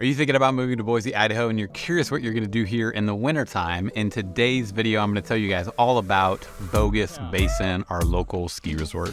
Are you thinking about moving to Boise, Idaho, and you're curious what you're going to do here in the wintertime? In today's video, I'm going to tell you guys all about Bogus Basin, our local ski resort.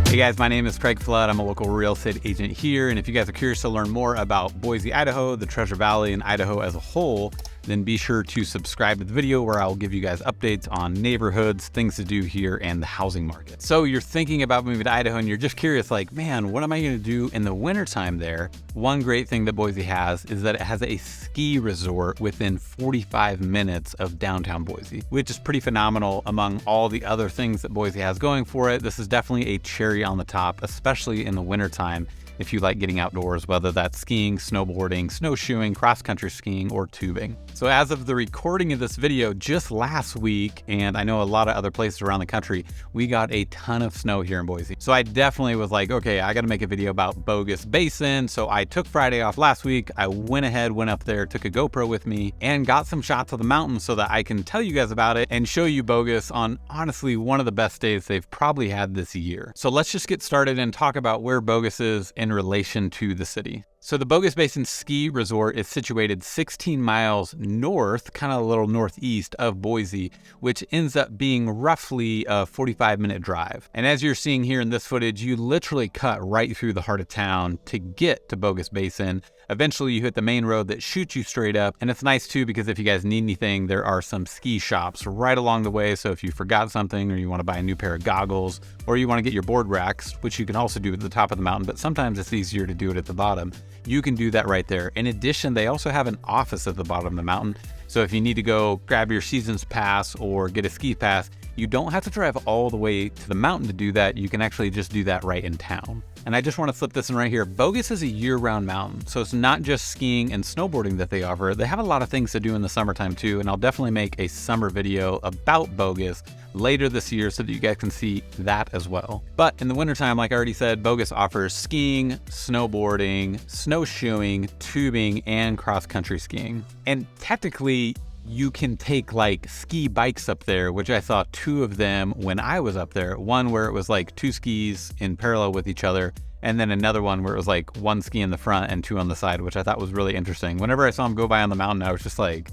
Hey guys, my name is Craig Flood. I'm a local real estate agent here. And if you guys are curious to learn more about Boise, Idaho, the Treasure Valley, and Idaho as a whole, then be sure to subscribe to the video where I'll give you guys updates on neighborhoods, things to do here, and the housing market. So you're thinking about moving to Idaho and you're just curious, like, man, what am I going to do in the wintertime there? One great thing that Boise has is that it has a ski resort within 45 minutes of downtown Boise, which is pretty phenomenal among all the other things that Boise has going for it. This is definitely a cherry on the top, especially in the wintertime. If you like getting outdoors, whether that's skiing, snowboarding, snowshoeing, cross-country skiing, or tubing. So as of the recording of this video, just last week, and I know a lot of other places around the country, we got a ton of snow here in Boise. So I definitely was like, okay, I gotta make a video about Bogus Basin. So I took Friday off last week. I went up there, took a GoPro with me, and got some shots of the mountain so that I can tell you guys about it and show you Bogus on honestly one of the best days they've probably had this year. So let's just get started and talk about where Bogus is in relation to the city. So the Bogus Basin Ski Resort is situated 16 miles north, kind of a little northeast of Boise, which ends up being roughly a 45-minute drive. And as you're seeing here in this footage, you literally cut right through the heart of town to get to Bogus Basin. Eventually you hit the main road that shoots you straight up. And it's nice too, because if you guys need anything, there are some ski shops right along the way. So if you forgot something, or you want to buy a new pair of goggles, or you want to get your board racks, which you can also do at the top of the mountain, but sometimes it's easier to do it at the bottom, you can do that right there. In addition, they also have an office at the bottom of the mountain. So if you need to go grab your season's pass or get a ski pass, you don't have to drive all the way to the mountain to do that. You can actually just do that right in town. And I just want to flip this in right here. Bogus is a year-round mountain, so it's not just skiing and snowboarding that they offer. They have a lot of things to do in the summertime too, and I'll definitely make a summer video about Bogus later this year so that you guys can see that as well. But in the wintertime, like I already said, Bogus offers skiing, snowboarding, snowshoeing, tubing, and cross-country skiing. And technically, you can take like ski bikes up there, which I saw two of them when I was up there. One where it was like two skis in parallel with each other, and then another one where it was like one ski in the front and two on the side, which I thought was really interesting. Whenever I saw them go by on the mountain, I was just like,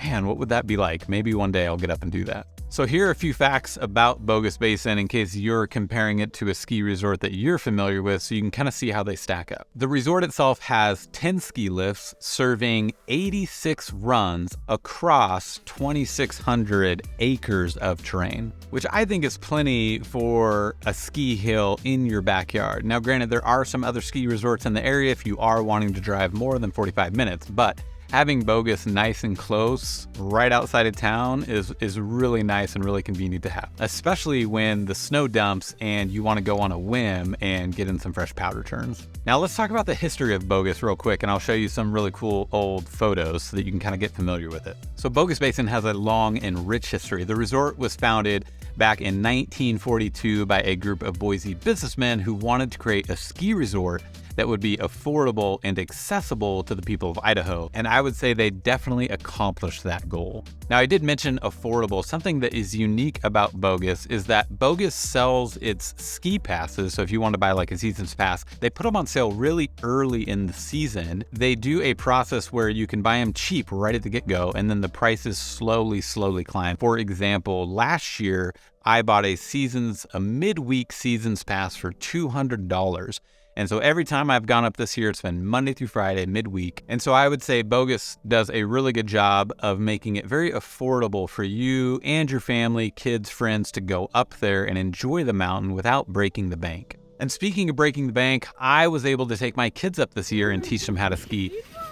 man, what would that be like? Maybe one day I'll get up and do that. So here are a few facts about Bogus Basin in case you're comparing it to a ski resort that you're familiar with, so you can kind of see how they stack up. The resort itself has 10 ski lifts serving 86 runs across 2,600 acres of terrain, which I think is plenty for a ski hill in your backyard. Now, granted, there are some other ski resorts in the area if you are wanting to drive more than 45 minutes, but having Bogus nice and close right outside of town is really nice and really convenient to have, especially when the snow dumps and you want to go on a whim and get in some fresh powder turns. Now let's talk about the history of Bogus real quick, and I'll show you some really cool old photos so that you can kind of get familiar with it. So Bogus Basin has a long and rich history. The resort was founded back in 1942 by a group of Boise businessmen who wanted to create a ski resort that would be affordable and accessible to the people of Idaho. And I would say they definitely accomplished that goal. Now, I did mention affordable. Something that is unique about Bogus is that Bogus sells its ski passes. So if you want to buy like a season's pass, they put them on sale really early in the season. They do a process where you can buy them cheap right at the get-go, and then the prices slowly climb. For example, last year, I bought a midweek season's pass for $200. And so every time I've gone up this year, it's been Monday through Friday, midweek. And so I would say Bogus does a really good job of making it very affordable for you and your family, kids, friends to go up there and enjoy the mountain without breaking the bank. And speaking of breaking the bank, I was able to take my kids up this year and teach them how to ski.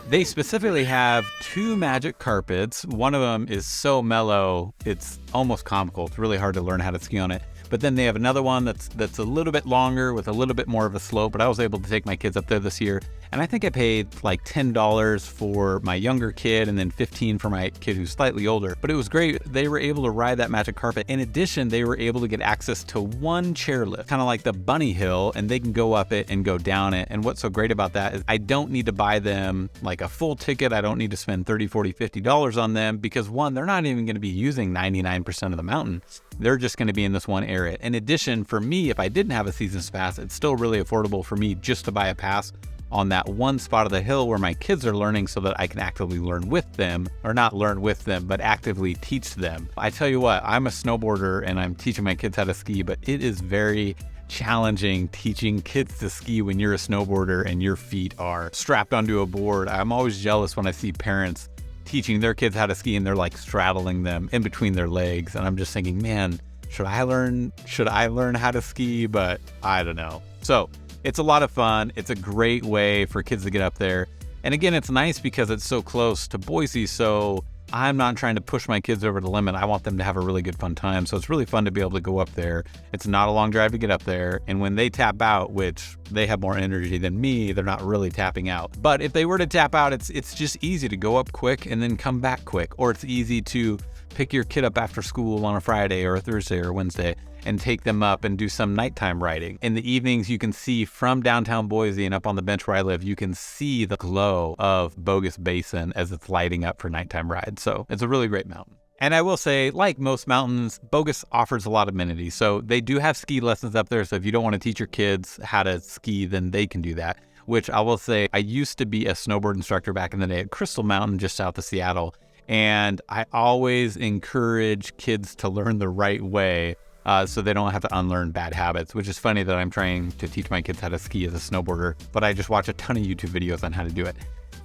They specifically have two magic carpets. One of them is so mellow, it's almost comical. It's really hard to learn how to ski on it. But then they have another one that's a little bit longer with a little bit more of a slope, but I was able to take my kids up there this year. And I think I paid like $10 for my younger kid and then $15 for my kid who's slightly older. But it was great. They were able to ride that magic carpet. In addition, they were able to get access to one chairlift, kind of like the bunny hill, and they can go up it and go down it. And what's so great about that is I don't need to buy them like a full ticket. I don't need to spend $30, $40, $50 on them because one, they're not even going to be using 99% of the mountain. They're just going to be in this one area. In addition, for me, if I didn't have a season's pass, it's still really affordable for me just to buy a pass on that one spot of the hill where my kids are learning so that I can actively learn with them, or not learn with them, but actively teach them. I tell you what, I'm a snowboarder and I'm teaching my kids how to ski, but it is very challenging teaching kids to ski when you're a snowboarder and your feet are strapped onto a board. I'm always jealous when I see parents teaching their kids how to ski and they're like straddling them in between their legs. And I'm just thinking, man, should I learn how to ski? But I don't know. So it's a lot of fun. It's a great way for kids to get up there. And again, it's nice because it's so close to Boise. So I'm not trying to push my kids over the limit. I want them to have a really good fun time. So it's really fun to be able to go up there. It's not a long drive to get up there. And when they tap out, which they have more energy than me, they're not really tapping out. But if they were to tap out, it's just easy to go up quick and then come back quick. Or it's easy to pick your kid up after school on a Friday or a Thursday or Wednesday and take them up and do some nighttime riding. In the evenings, you can see from downtown Boise and up on the bench where I live, you can see the glow of Bogus Basin as it's lighting up for nighttime rides. So it's a really great mountain. And I will say, like most mountains, Bogus offers a lot of amenities. So they do have ski lessons up there. So if you don't want to teach your kids how to ski, then they can do that. Which I will say, I used to be a snowboard instructor back in the day at Crystal Mountain, just south of Seattle. And I always encourage kids to learn the right way so they don't have to unlearn bad habits, which is funny that I'm trying to teach my kids how to ski as a snowboarder, but I just watch a ton of YouTube videos on how to do it.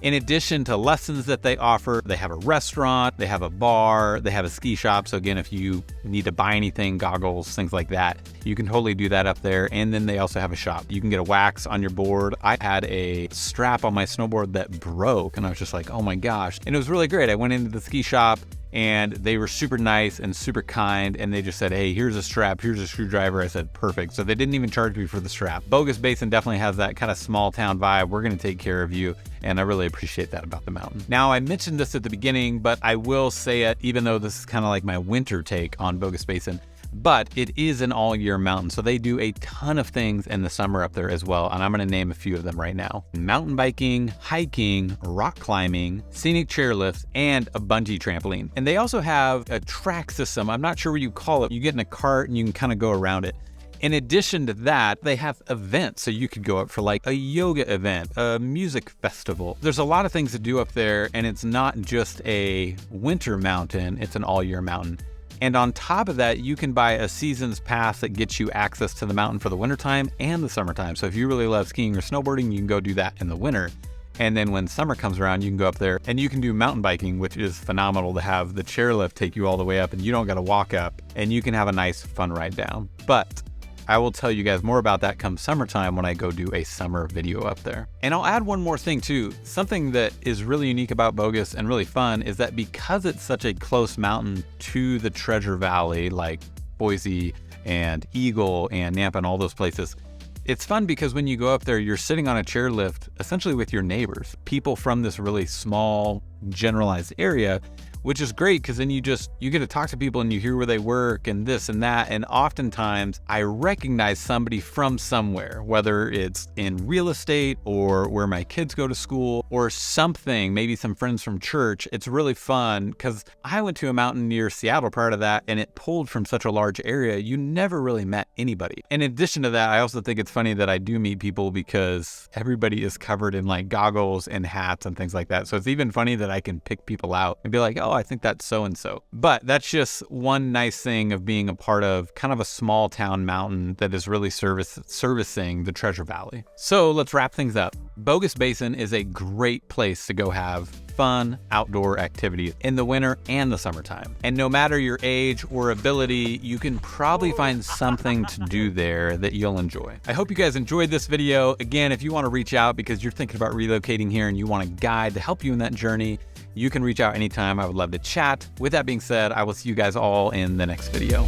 In addition to lessons that they offer, they have a restaurant, they have a bar, they have a ski shop. So again, if you need to buy anything, goggles, things like that, you can totally do that up there. And then they also have a shop. You can get a wax on your board. I had a strap on my snowboard that broke and I was just like, oh my gosh. And it was really great. I went into the ski shop and they were super nice and super kind. And they just said, hey, here's a strap, here's a screwdriver. I said, perfect. So they didn't even charge me for the strap. Bogus Basin definitely has that kind of small town vibe. We're going to take care of you. And I really appreciate that about the mountain. Now, I mentioned this at the beginning, but I will say it, even though this is kind of like my winter take on Bogus Basin, but it is an all year mountain. So they do a ton of things in the summer up there as well. And I'm going to name a few of them right now. Mountain biking, hiking, rock climbing, scenic chairlifts, and a bungee trampoline. And they also have a track system. I'm not sure what you call it. You get in a cart and you can kind of go around it. In addition to that, they have events. So you could go up for like a yoga event, a music festival. There's a lot of things to do up there, and it's not just a winter mountain, it's an all year mountain. And on top of that, you can buy a season's pass that gets you access to the mountain for the wintertime and the summertime. So if you really love skiing or snowboarding, you can go do that in the winter. And then when summer comes around, you can go up there and you can do mountain biking, which is phenomenal to have the chairlift take you all the way up and you don't got to walk up, and you can have a nice fun ride down. But I will tell you guys more about that come summertime when I go do a summer video up there. And I'll add one more thing too. Something that is really unique about Bogus and really fun is that because it's such a close mountain to the Treasure Valley, like Boise and Eagle and Nampa and all those places, it's fun because when you go up there, you're sitting on a chairlift essentially with your neighbors, people from this really small, generalized area, which is great because then you get to talk to people and you hear where they work and this and that. And oftentimes I recognize somebody from somewhere, whether it's in real estate or where my kids go to school or something, maybe some friends from church. It's really fun because I went to a mountain near Seattle prior to that and it pulled from such a large area. You never really met anybody. In addition to that, I also think it's funny that I do meet people because everybody is covered in like goggles and hats and things like that. So it's even funny that I can pick people out and be like, oh, I think that's so-and-so. But that's just one nice thing of being a part of kind of a small town mountain that is really servicing the Treasure Valley. So let's wrap things up. Bogus Basin is a great place to go have fun outdoor activities in the winter and the summertime. And no matter your age or ability, you can probably find something to do there that you'll enjoy. I hope you guys enjoyed this video. Again, if you want to reach out because you're thinking about relocating here and you want a guide to help you in that journey, you can reach out anytime. I would love to chat. With that being said, I will see you guys all in the next video.